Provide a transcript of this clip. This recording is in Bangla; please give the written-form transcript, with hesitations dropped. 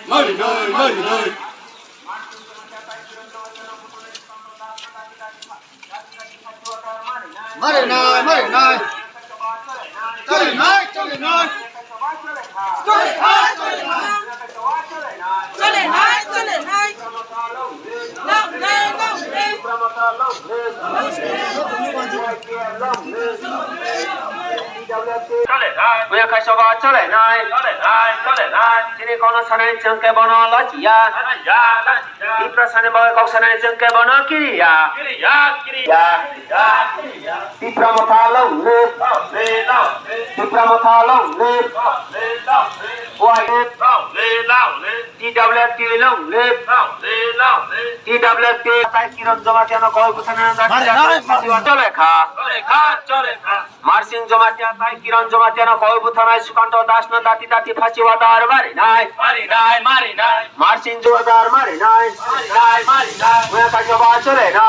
মারি নাই মারি নাই মারি নাই মারি নাই চলে নাই চলে নাই চলে নাই চলে নাই চলে নাই চলে নাই লাভ নেই লাভ নেই সভা চলে নাই তিনি কোন সানে চঙ্কে বন লচিয়া প্রশ্নে বয় কৌশনে চঙ্কে বন কিরিয়া তিপ্রামথা লৌলে তিপ্রামথা লৌলে TWT লৌলে TWT তাই কিরণ জমা কেন কয় বুঝানা চলে খা মার্সিং জমা তাই কিরণ জমা কেন কয় বুথানায় সুকান্ত দাস না দাতি দাতি ফাঁসিওয়াদার মারি নাই মার্সিং জোয়াদার মারি নাই চলে না